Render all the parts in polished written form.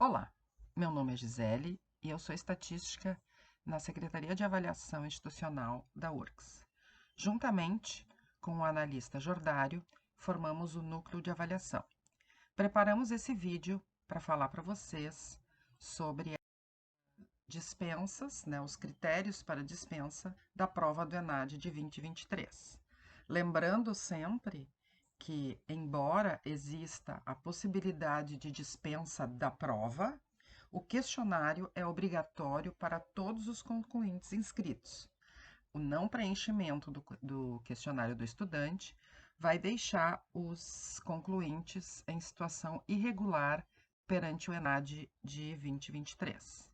Olá, meu nome é Gisele e eu sou estatística na Secretaria de Avaliação Institucional da URGS. Juntamente com o analista Jordário, formamos o Núcleo de Avaliação. Preparamos esse vídeo para falar para vocês sobre dispensas, os critérios para dispensa da prova do ENAD de 2023. Lembrando sempre que, embora exista a possibilidade de dispensa da prova, o questionário é obrigatório para todos os concluintes inscritos. O não preenchimento do questionário do estudante vai deixar os concluintes em situação irregular perante o ENAD de 2023.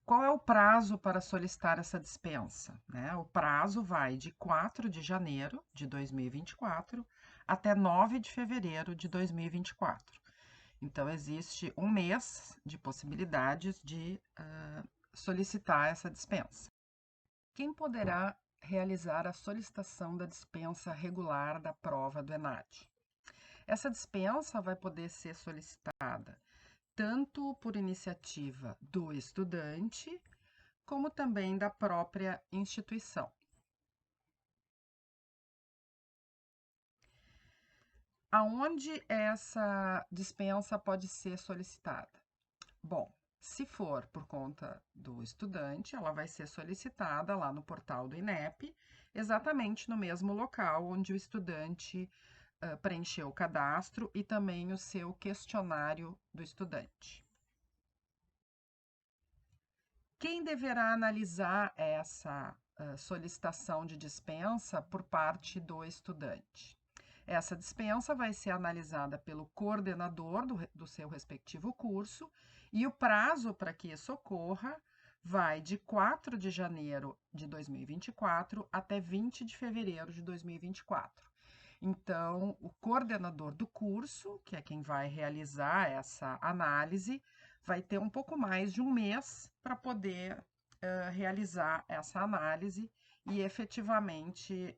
Qual é o prazo para solicitar essa dispensa? O prazo vai de 4 de janeiro de 2024 até 9 de fevereiro de 2024. Então, existe um mês de possibilidades de solicitar essa dispensa. Quem poderá realizar a solicitação da dispensa regular da prova do ENAD? Essa dispensa vai poder ser solicitada tanto por iniciativa do estudante, como também da própria instituição. Aonde essa dispensa pode ser solicitada? Bom, se for por conta do estudante, ela vai ser solicitada lá no portal do INEP, exatamente no mesmo local onde o estudante preencheu o cadastro e também o seu questionário do estudante. Quem deverá analisar essa solicitação de dispensa por parte do estudante? Essa dispensa vai ser analisada pelo coordenador do seu respectivo curso e o prazo para que isso ocorra vai de 4 de janeiro de 2024 até 20 de fevereiro de 2024. Então, o coordenador do curso, que é quem vai realizar essa análise, vai ter um pouco mais de um mês para poder realizar essa análise e efetivamente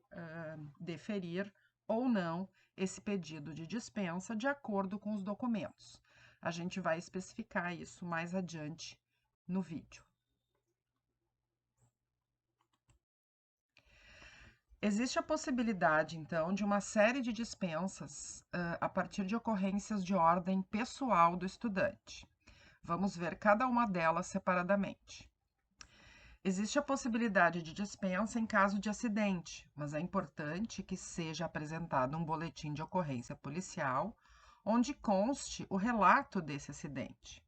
deferir ou não esse pedido de dispensa de acordo com os documentos. A gente vai especificar isso mais adiante no vídeo. Existe a possibilidade, então, de uma série de dispensas a partir de ocorrências de ordem pessoal do estudante. Vamos ver cada uma delas separadamente. Existe a possibilidade de dispensa em caso de acidente, mas é importante que seja apresentado um boletim de ocorrência policial onde conste o relato desse acidente.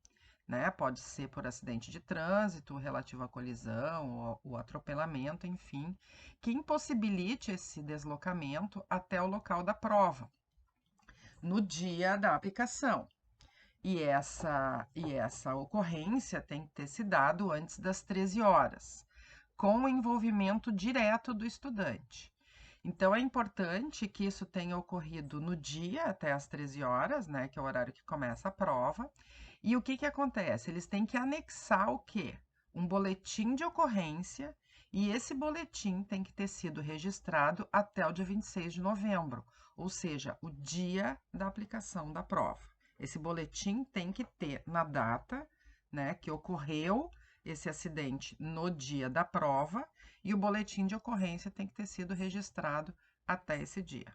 Pode ser por acidente de trânsito, relativo à colisão, ou atropelamento, enfim, que impossibilite esse deslocamento até o local da prova, no dia da aplicação. E essa ocorrência tem que ter se dado antes das 13 horas, com o envolvimento direto do estudante. Então, é importante que isso tenha ocorrido no dia, até as 13 horas, que é o horário que começa a prova. E o que acontece? Eles têm que anexar o quê? Um boletim de ocorrência, e esse boletim tem que ter sido registrado até o dia 26 de novembro, ou seja, o dia da aplicação da prova. Esse boletim tem que ter na data, que ocorreu esse acidente no dia da prova, e o boletim de ocorrência tem que ter sido registrado até esse dia.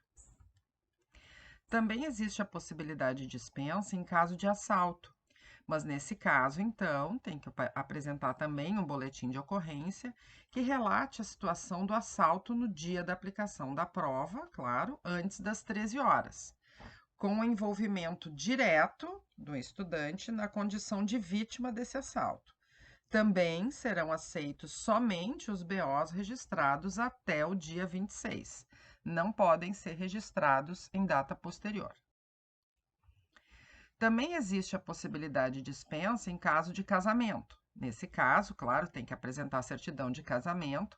Também existe a possibilidade de dispensa em caso de assalto, mas nesse caso, então, tem que apresentar também um boletim de ocorrência que relate a situação do assalto no dia da aplicação da prova, claro, antes das 13 horas, com o envolvimento direto do estudante na condição de vítima desse assalto. Também serão aceitos somente os BOs registrados até o dia 26. Não podem ser registrados em data posterior. Também existe a possibilidade de dispensa em caso de casamento. Nesse caso, claro, tem que apresentar a certidão de casamento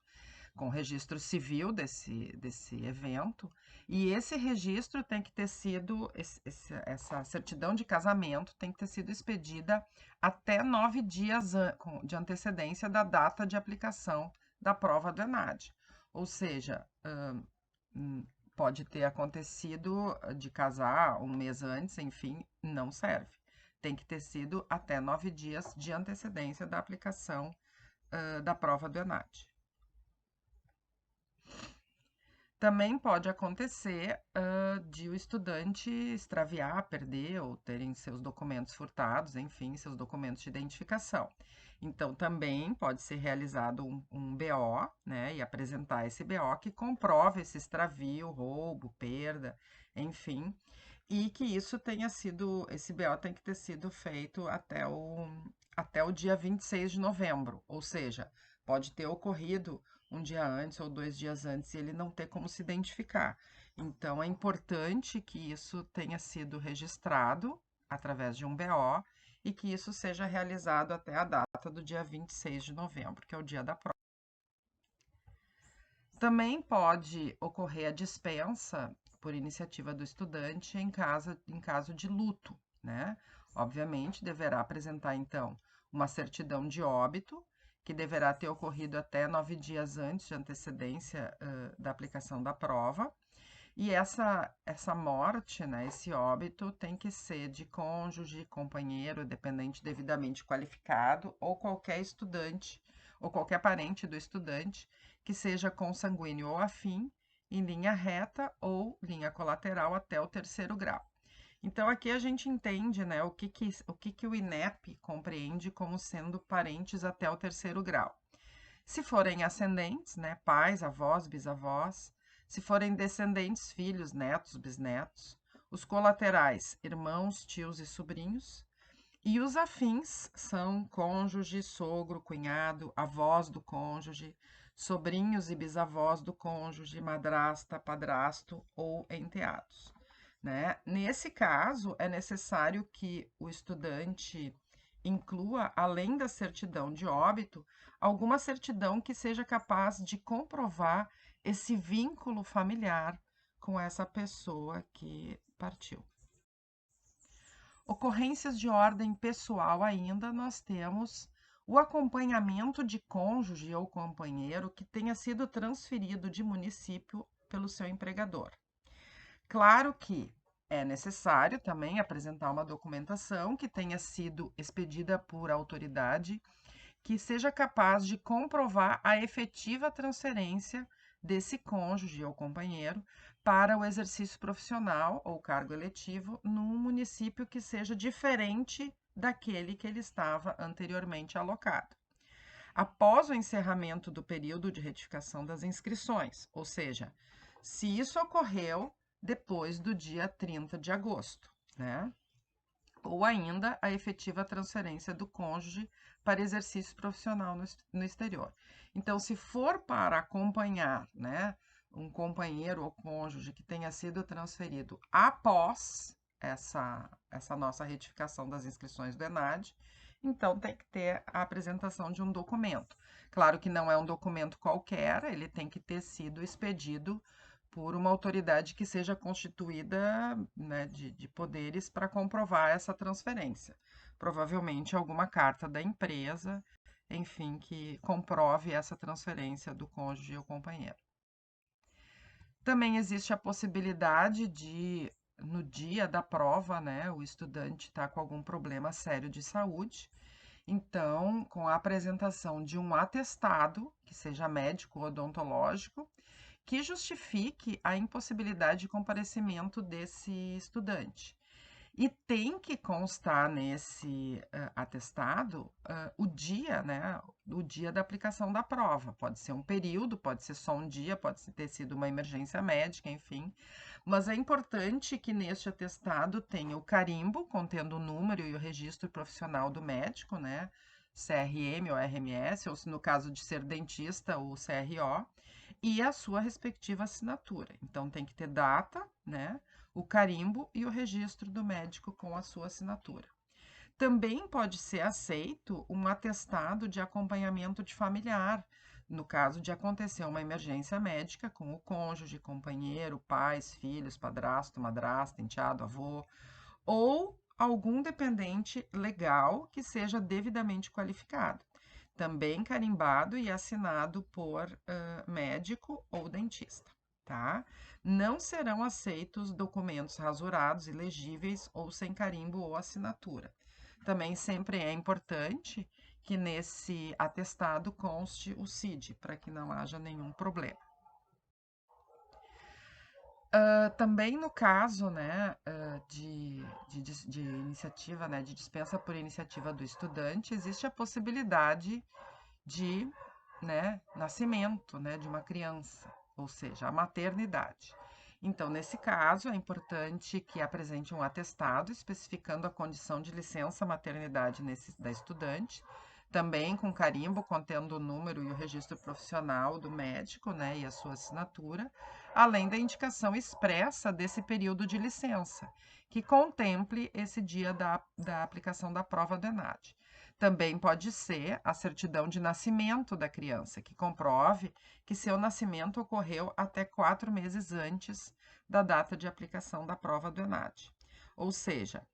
com registro civil desse evento, e esse registro tem que ter sido, essa certidão de casamento tem que ter sido expedida até 9 dias de antecedência da data de aplicação da prova do ENAD. Ou seja, pode ter acontecido de casar um mês antes, enfim, não serve. Tem que ter sido até 9 dias de antecedência da aplicação da prova do ENAD. Também pode acontecer de o estudante extraviar, perder ou terem seus documentos furtados, enfim, seus documentos de identificação. Então, também pode ser realizado um BO, né, e apresentar esse BO que comprove esse extravio, roubo, perda, enfim, e que isso tenha sido, esse BO tem que ter sido feito até o dia 26 de novembro, ou seja, pode ter ocorrido um dia antes ou 2 dias antes e ele não ter como se identificar. Então, é importante que isso tenha sido registrado através de um BO e que isso seja realizado até a data do dia 26 de novembro, que é o dia da prova. Também pode ocorrer a dispensa por iniciativa do estudante em caso de luto, né? Obviamente, deverá apresentar, então, uma certidão de óbito, que deverá ter ocorrido até 9 dias antes de antecedência da aplicação da prova. E essa morte, né, esse óbito, tem que ser de cônjuge, companheiro, dependente devidamente qualificado, ou qualquer estudante, ou qualquer parente do estudante, que seja consanguíneo ou afim, em linha reta ou linha colateral até o 3º grau. Então, aqui a gente entende, né, o que o INEP compreende como sendo parentes até o 3º grau. Se forem ascendentes, né, pais, avós, bisavós, se forem descendentes, filhos, netos, bisnetos, os colaterais, irmãos, tios e sobrinhos, e os afins são cônjuge, sogro, cunhado, avós do cônjuge, sobrinhos e bisavós do cônjuge, madrasta, padrasto ou enteados, né? Nesse caso, é necessário que o estudante inclua, além da certidão de óbito, alguma certidão que seja capaz de comprovar esse vínculo familiar com essa pessoa que partiu. Ocorrências de ordem pessoal ainda, nós temos o acompanhamento de cônjuge ou companheiro que tenha sido transferido de município pelo seu empregador. Claro que é necessário também apresentar uma documentação que tenha sido expedida por autoridade que seja capaz de comprovar a efetiva transferência desse cônjuge ou companheiro para o exercício profissional ou cargo eletivo num município que seja diferente daquele que ele estava anteriormente alocado. Após o encerramento do período de retificação das inscrições, ou seja, se isso ocorreu depois do dia 30 de agosto, né? Ou ainda a efetiva transferência do cônjuge para exercício profissional no exterior. Então, se for para acompanhar, né, um companheiro ou cônjuge que tenha sido transferido após essa nossa retificação das inscrições do ENAD, então tem que ter a apresentação de um documento. Claro que não é um documento qualquer, ele tem que ter sido expedido por uma autoridade que seja constituída, né, de poderes para comprovar essa transferência. Provavelmente alguma carta da empresa, enfim, que comprove essa transferência do cônjuge ou companheiro. Também existe a possibilidade de, no dia da prova, né, o estudante está com algum problema sério de saúde. Então, com a apresentação de um atestado, que seja médico ou odontológico, que justifique a impossibilidade de comparecimento desse estudante. E tem que constar nesse atestado o dia, né? O dia da aplicação da prova. Pode ser um período, pode ser só um dia, pode ter sido uma emergência médica, enfim. Mas é importante que neste atestado tenha o carimbo contendo o número e o registro profissional do médico, né? CRM ou RMS, ou se no caso de ser dentista, o CRO, e a sua respectiva assinatura. Então tem que ter data, né? O carimbo e o registro do médico com a sua assinatura. Também pode ser aceito um atestado de acompanhamento de familiar, no caso de acontecer uma emergência médica com o cônjuge, companheiro, pais, filhos, padrasto, madrasta, enteado, avô, ou algum dependente legal que seja devidamente qualificado, também carimbado e assinado por médico ou dentista. tá? Não serão aceitos documentos rasurados, ilegíveis ou sem carimbo ou assinatura. Também sempre é importante que nesse atestado conste o CID, para que não haja nenhum problema. Também no caso, né, de iniciativa, né, de dispensa por iniciativa do estudante, existe a possibilidade de, né, nascimento, né, de uma criança, ou seja, a maternidade. Então, nesse caso, é importante que apresente um atestado especificando a condição de licença maternidade da estudante, também com carimbo contendo o número e o registro profissional do médico, né, e a sua assinatura, além da indicação expressa desse período de licença, que contemple esse dia da aplicação da prova do ENAD. Também pode ser a certidão de nascimento da criança, que comprove que seu nascimento ocorreu até 4 meses antes da data de aplicação da prova do ENAD. Ou seja,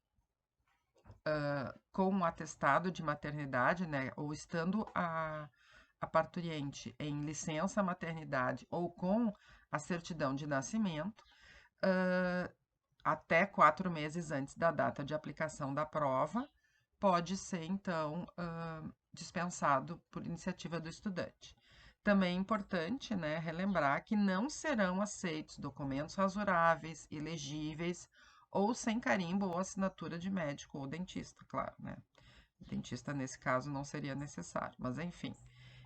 com um atestado de maternidade, né, ou estando a parturiente em licença maternidade ou com a certidão de nascimento, até 4 meses antes da data de aplicação da prova, pode ser, então, dispensado por iniciativa do estudante. Também é importante, né, relembrar que não serão aceitos documentos rasuráveis, ilegíveis ou sem carimbo ou assinatura de médico ou dentista, claro, né? Dentista, nesse caso, não seria necessário, mas enfim.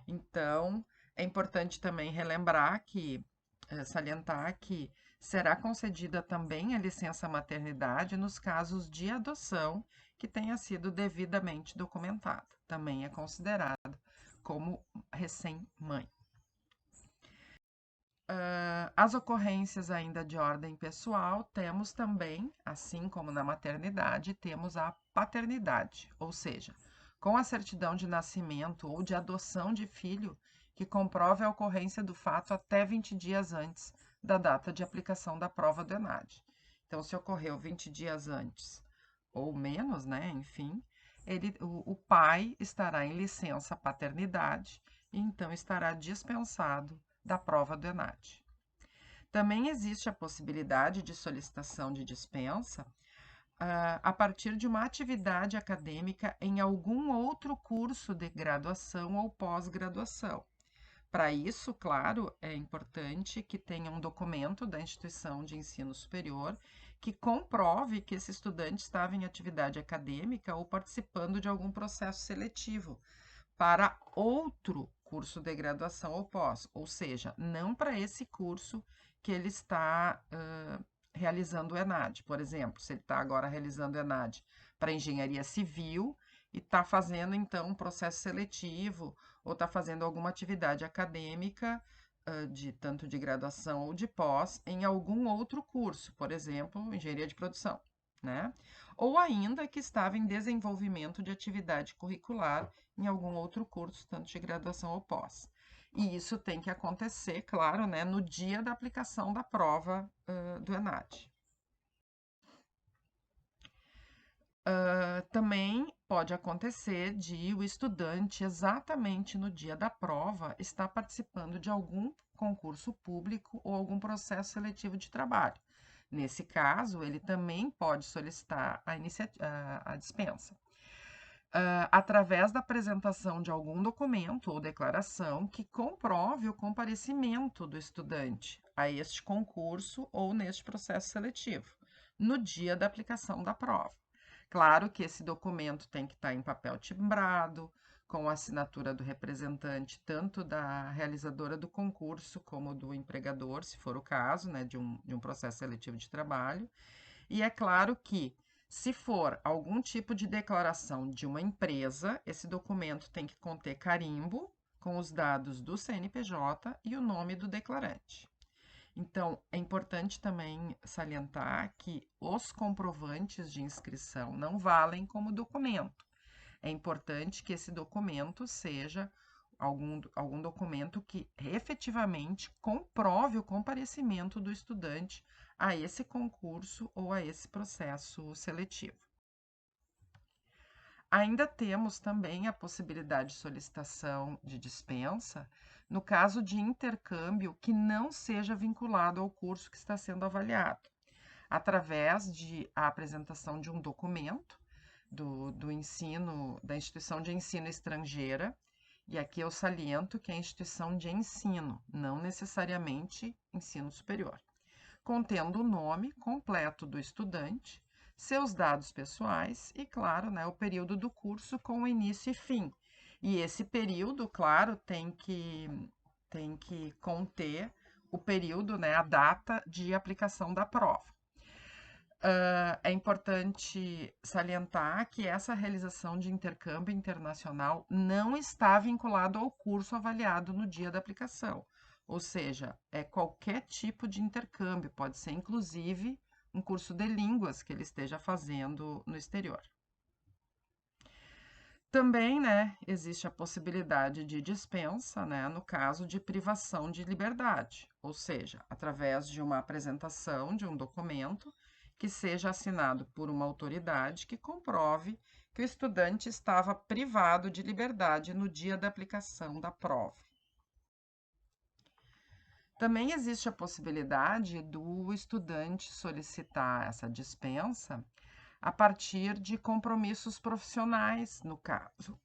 Então, é importante também relembrar que, salientar que será concedida também a licença maternidade nos casos de adoção que tenha sido devidamente documentada. Também é considerada como recém-mãe. As ocorrências ainda de ordem pessoal, temos também, assim como na maternidade, temos a paternidade, ou seja, com a certidão de nascimento ou de adoção de filho que comprove a ocorrência do fato até 20 dias antes da data de aplicação da prova do ENAD. Então, se ocorreu 20 dias antes ou menos, né, enfim, o pai estará em licença paternidade e então estará dispensado da prova do ENAD. Também existe a possibilidade de solicitação de dispensa a partir de uma atividade acadêmica em algum outro curso de graduação ou pós-graduação. Para isso, claro, é importante que tenha um documento da instituição de ensino superior que comprove que esse estudante estava em atividade acadêmica ou participando de algum processo seletivo para outro curso de graduação ou pós, ou seja, não para esse curso que ele está realizando o ENAD. Por exemplo, se ele está agora realizando o ENAD para engenharia civil e está fazendo então um processo seletivo ou está fazendo alguma atividade acadêmica de tanto de graduação ou de pós em algum outro curso, por exemplo, engenharia de produção, né? Ou ainda que estava em desenvolvimento de atividade curricular em algum outro curso, tanto de graduação ou pós. E isso tem que acontecer, claro, né, no dia da aplicação da prova do ENAD. Também pode acontecer de o estudante, exatamente no dia da prova, estar participando de algum concurso público ou algum processo seletivo de trabalho. Nesse caso, ele também pode solicitar a dispensa. Através da apresentação de algum documento ou declaração que comprove o comparecimento do estudante a este concurso ou neste processo seletivo, no dia da aplicação da prova. Claro que esse documento tem que estar em papel timbrado, com a assinatura do representante, tanto da realizadora do concurso como do empregador, se for o caso, né, de um processo seletivo de trabalho. E é claro que, se for algum tipo de declaração de uma empresa, esse documento tem que conter carimbo com os dados do CNPJ e o nome do declarante. Então, é importante também salientar que os comprovantes de inscrição não valem como documento. É importante que esse documento seja algum documento que efetivamente comprove o comparecimento do estudante a esse concurso ou a esse processo seletivo. Ainda temos também a possibilidade de solicitação de dispensa no caso de intercâmbio que não seja vinculado ao curso que está sendo avaliado, através de a apresentação de um documento do ensino, da instituição de ensino estrangeira, e aqui eu saliento que é instituição de ensino, não necessariamente ensino superior, contendo o nome completo do estudante, seus dados pessoais e, claro, né, o período do curso com o início e fim. E esse período, claro, tem que conter o período, né, a data de aplicação da prova. É importante salientar que essa realização de intercâmbio internacional não está vinculado ao curso avaliado no dia da aplicação. Ou seja, é qualquer tipo de intercâmbio, pode ser inclusive um curso de línguas que ele esteja fazendo no exterior. Também, né, existe a possibilidade de dispensa, né, no caso de privação de liberdade, ou seja, através de uma apresentação de um documento que seja assinado por uma autoridade que comprove que o estudante estava privado de liberdade no dia da aplicação da prova. Também existe a possibilidade do estudante solicitar essa dispensa a partir de compromissos profissionais, no caso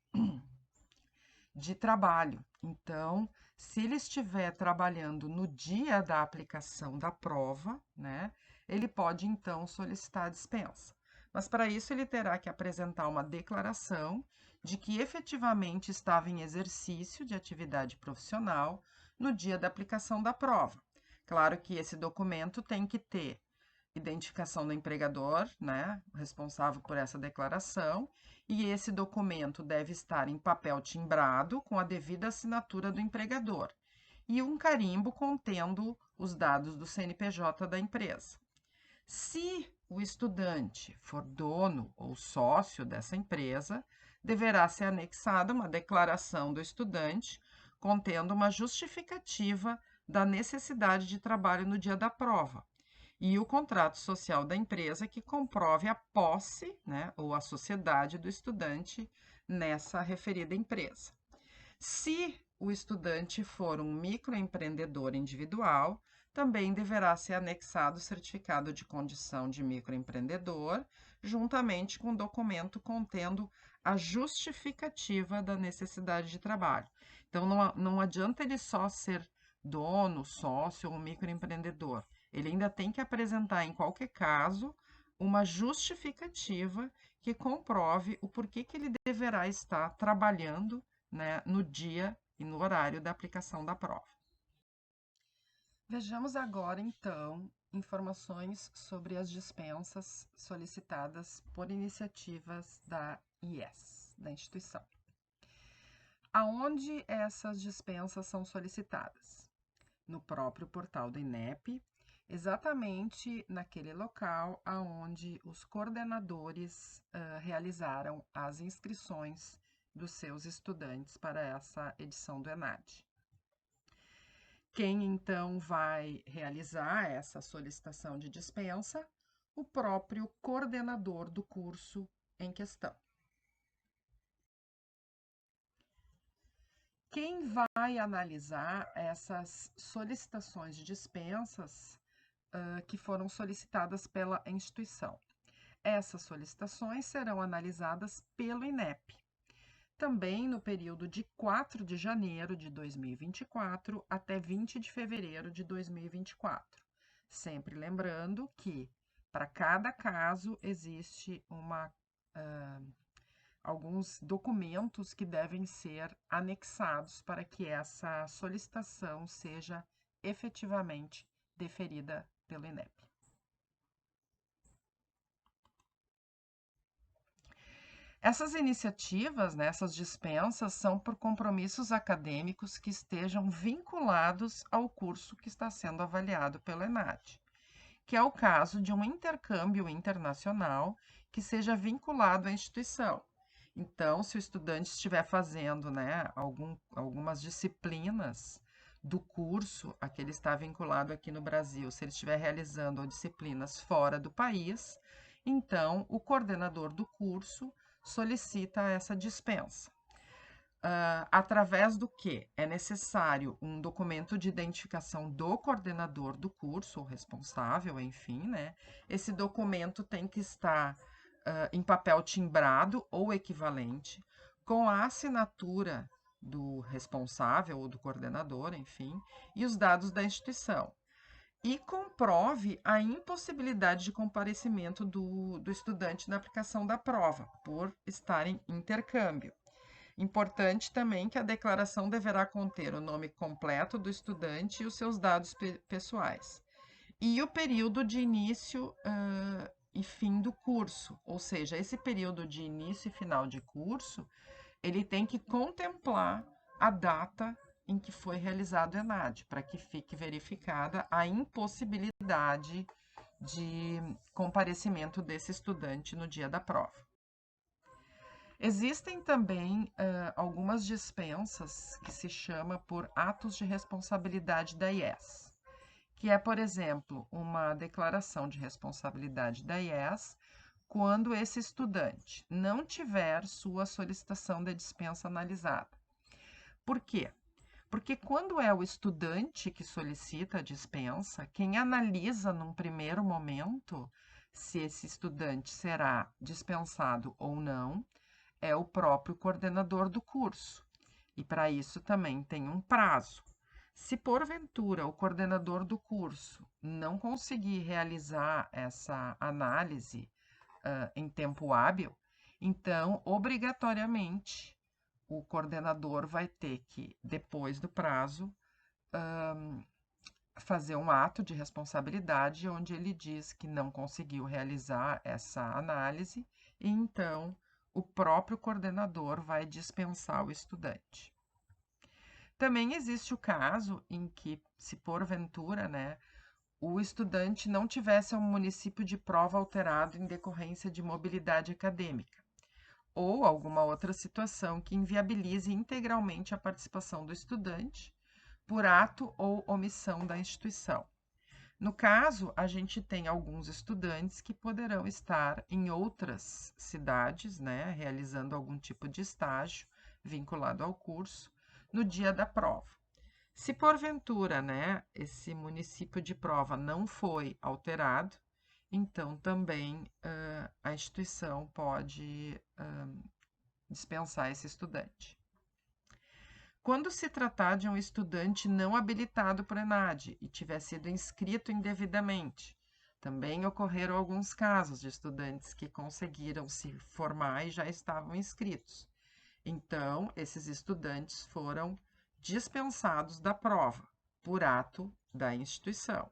de trabalho. Então, se ele estiver trabalhando no dia da aplicação da prova, né, ele pode então solicitar a dispensa. Mas para isso ele terá que apresentar uma declaração de que efetivamente estava em exercício de atividade profissional no dia da aplicação da prova. Claro que esse documento tem que ter identificação do empregador, né, responsável por essa declaração, e esse documento deve estar em papel timbrado com a devida assinatura do empregador e um carimbo contendo os dados do CNPJ da empresa. Se o estudante for dono ou sócio dessa empresa, deverá ser anexada uma declaração do estudante contendo uma justificativa da necessidade de trabalho no dia da prova, e o contrato social da empresa que comprove a posse, né, ou a sociedade do estudante nessa referida empresa. Se o estudante for um microempreendedor individual, também deverá ser anexado o certificado de condição de microempreendedor, juntamente com o documento contendo a justificativa da necessidade de trabalho. Então, não adianta ele só ser dono, sócio ou microempreendedor. Ele ainda tem que apresentar, em qualquer caso, uma justificativa que comprove o porquê que ele deverá estar trabalhando, né, no dia e no horário da aplicação da prova. Vejamos agora, então, informações sobre as dispensas solicitadas por iniciativas da IES, da instituição. Aonde essas dispensas são solicitadas? No próprio portal do INEP, exatamente naquele local aonde os coordenadores realizaram as inscrições dos seus estudantes para essa edição do ENAD. Quem então vai realizar essa solicitação de dispensa? O próprio coordenador do curso em questão. Quem vai analisar essas solicitações de dispensas que foram solicitadas pela instituição? Essas solicitações serão analisadas pelo INEP, também no período de 4 de janeiro de 2024 até 20 de fevereiro de 2024. Sempre lembrando que, para cada caso, existe alguns documentos que devem ser anexados para que essa solicitação seja efetivamente deferida pelo INEP. Essas iniciativas, né, essas dispensas, são por compromissos acadêmicos que estejam vinculados ao curso que está sendo avaliado pelo ENAD, que é o caso de um intercâmbio internacional que seja vinculado à instituição. Então, se o estudante estiver fazendo, né, algumas disciplinas do curso a que ele está vinculado aqui no Brasil, se ele estiver realizando disciplinas fora do país, então o coordenador do curso solicita essa dispensa. Através do que? É necessário um documento de identificação do coordenador do curso, ou responsável, enfim, né? Esse documento tem que estar em papel timbrado ou equivalente, com a assinatura do responsável ou do coordenador, enfim, e os dados da instituição. E comprove a impossibilidade de comparecimento do estudante na aplicação da prova, por estar em intercâmbio. Importante também que a declaração deverá conter o nome completo do estudante e os seus dados pessoais. E o período de início e fim do curso, ou seja, esse período de início e final de curso, ele tem que contemplar a data em que foi realizado o ENAD, para que fique verificada a impossibilidade de comparecimento desse estudante no dia da prova. Existem também algumas dispensas que se chama por atos de responsabilidade da IES, que é, por exemplo, uma declaração de responsabilidade da IES quando esse estudante não tiver sua solicitação de dispensa analisada. Por quê? Porque quando é o estudante que solicita a dispensa, quem analisa num primeiro momento se esse estudante será dispensado ou não é o próprio coordenador do curso. E para isso também tem um prazo. Se porventura o coordenador do curso não conseguir realizar essa análise em tempo hábil, então, obrigatoriamente, o coordenador vai ter que, depois do prazo, fazer um ato de responsabilidade onde ele diz que não conseguiu realizar essa análise e então o próprio coordenador vai dispensar o estudante. Também existe o caso em que, se porventura, né, o estudante não tivesse um município de prova alterado em decorrência de mobilidade acadêmica, ou alguma outra situação que inviabilize integralmente a participação do estudante, por ato ou omissão da instituição. No caso, a gente tem alguns estudantes que poderão estar em outras cidades, né, realizando algum tipo de estágio vinculado ao curso no dia da prova. Se porventura, né, esse município de prova não foi alterado, então também a instituição pode dispensar esse estudante. Quando se tratar de um estudante não habilitado por ENAD e tiver sido inscrito indevidamente, também ocorreram alguns casos de estudantes que conseguiram se formar e já estavam inscritos. Então, esses estudantes foram dispensados da prova, por ato da instituição.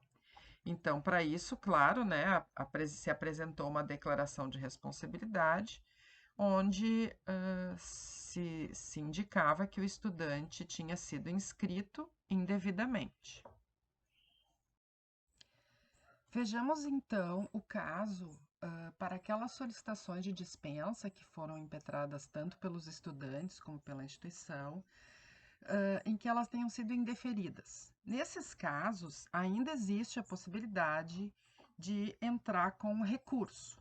Então, para isso, claro, né, se apresentou uma declaração de responsabilidade, onde se indicava que o estudante tinha sido inscrito indevidamente. Vejamos então o caso para aquelas solicitações de dispensa que foram impetradas tanto pelos estudantes como pela instituição, em que elas tenham sido indeferidas. Nesses casos, ainda existe a possibilidade de entrar com recurso.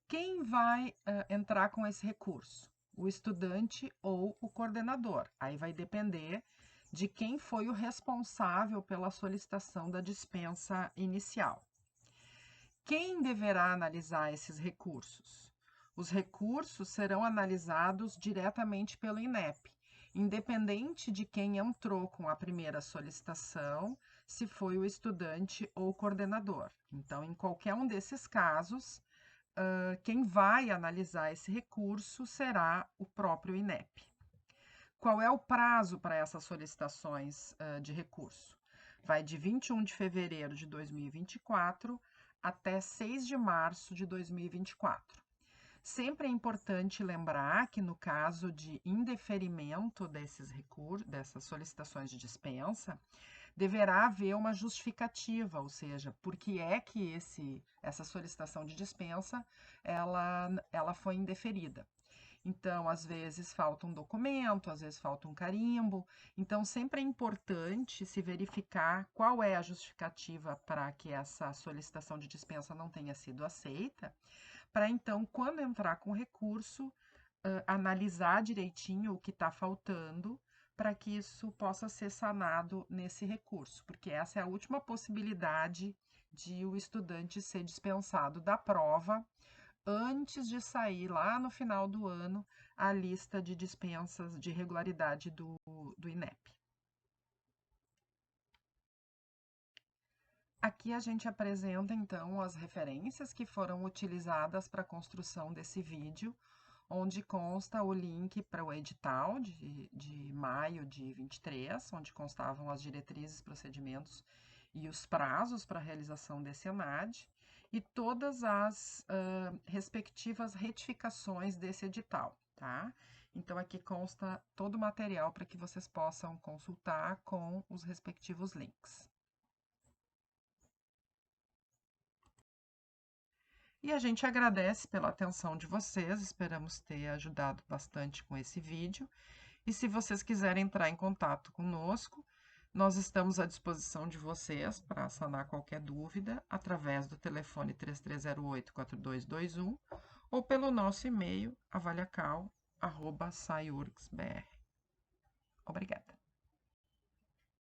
Quem vai entrar com esse recurso? O estudante ou o coordenador. Aí vai depender de quem foi o responsável pela solicitação da dispensa inicial. Quem deverá analisar esses recursos? Os recursos serão analisados diretamente pelo INEP, independente de quem entrou com a primeira solicitação, se foi o estudante ou o coordenador. Então, em qualquer um desses casos, quem vai analisar esse recurso será o próprio INEP. Qual é o prazo para essas solicitações de recurso? Vai de 21 de fevereiro de 2024 até 6 de março de 2024. Sempre é importante lembrar que, no caso de indeferimento dessas solicitações de dispensa, deverá haver uma justificativa, ou seja, por que é que essa solicitação de dispensa ela foi indeferida. Então, às vezes falta um documento, às vezes falta um carimbo. Então, sempre é importante se verificar qual é a justificativa para que essa solicitação de dispensa não tenha sido aceita, para então, quando entrar com recurso, analisar direitinho o que está faltando para que isso possa ser sanado nesse recurso, porque essa é a última possibilidade de o estudante ser dispensado da prova antes de sair lá no final do ano a lista de dispensas de regularidade do INEP. Aqui a gente apresenta, então, as referências que foram utilizadas para a construção desse vídeo, onde consta o link para o edital de maio de 23, onde constavam as diretrizes, procedimentos e os prazos para a realização desse ENAD, e todas as respectivas retificações desse edital, tá? Então, aqui consta todo o material para que vocês possam consultar com os respectivos links. E a gente agradece pela atenção de vocês, esperamos ter ajudado bastante com esse vídeo. E se vocês quiserem entrar em contato conosco, nós estamos à disposição de vocês para sanar qualquer dúvida através do telefone 3308-4221 ou pelo nosso e-mail avaliacal@saiurgs.br.